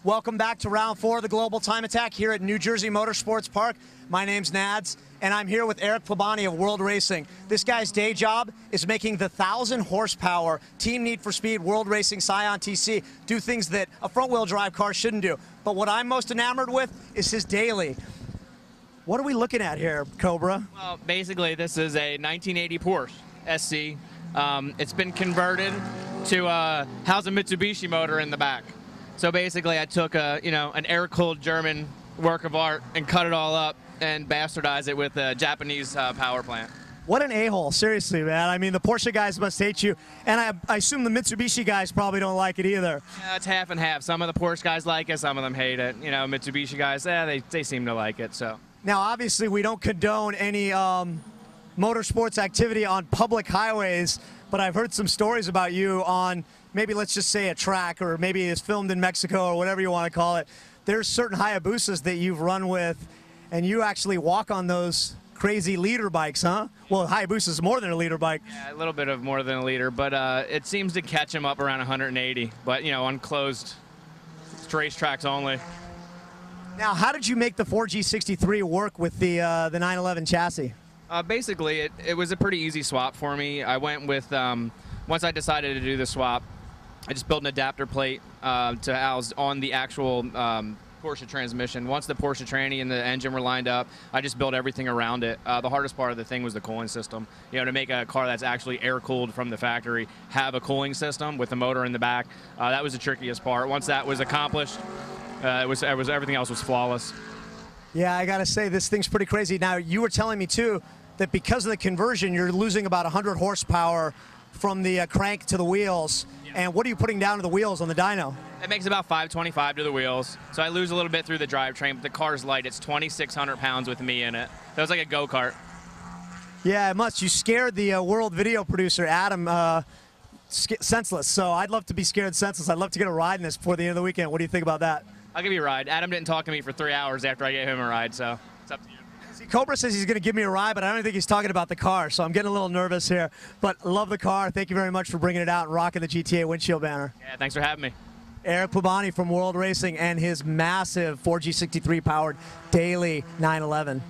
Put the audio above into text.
Welcome back to round 4 of the Global Time Attack here at New Jersey Motorsports Park. My name's Nads, and I'm here with Eric Plebani of World Racing. This guy's day job is making the 1,000 horsepower Team Need for Speed World Racing Scion TC do things that a front-wheel drive car shouldn't do. But what I'm most enamored with is his daily. What are we looking at here, Cobra? Well, basically, this is a 1980 Porsche SC. It's been converted to house a Mitsubishi motor in the back. So basically, I took an air-cooled German work of art and cut it all up and bastardized it with a Japanese power plant. What an a-hole, seriously, man. I mean, the Porsche guys must hate you, and I assume the Mitsubishi guys probably don't like it either. Yeah, it's half and half. Some of the Porsche guys like it, some of them hate it. You know, Mitsubishi guys, they seem to like it, so. Now, obviously, we don't condone any motorsports activity on public highways, but I've heard some stories about you on maybe, let's just say, a track, or maybe it's filmed in Mexico or whatever you want to call it. There's certain Hayabusas that you've run with, and you actually walk on those crazy leader bikes, huh? Well, Hayabusa is more than a leader bike. Yeah, a little bit of more than a leader, but it seems to catch them up around 180, but, you know, unclosed, it's racetracks only. Now, how did you make the 4G63 work with the 911 chassis? Basically, it was a pretty easy swap for me. I went with, once I decided to do the swap, I just built an adapter plate to house on the actual Porsche transmission. Once the Porsche tranny and the engine were lined up, I just built everything around it. The hardest part of the thing was the cooling system. You know, to make a car that's actually air-cooled from the factory have a cooling system with the motor in the back, that was the trickiest part. Once that was accomplished, everything else was flawless. Yeah, I gotta say, this thing's pretty crazy. Now, you were telling me too that because of the conversion, you're losing about 100 horsepower from the crank to the wheels. Yeah. And what are you putting down to the wheels on the dyno? It makes about 525 to the wheels, so I lose a little bit through the drivetrain, but the car's light. It's 2,600 pounds with me in it. That was like a go-kart. Yeah, it must. You scared the world video producer, Adam, senseless. So I'd love to be scared senseless. I'd love to get a ride in this before the end of the weekend. What do you think about that? I'll give you a ride. Adam didn't talk to me for 3 hours after I gave him a ride, so it's up to you. See, Cobra says he's going to give me a ride, but I don't think he's talking about the car, so I'm getting a little nervous here. But love the car. Thank you very much for bringing it out and rocking the GTA windshield banner. Yeah, thanks for having me. Eric Plebani from World Racing and his massive 4G63 powered daily 911.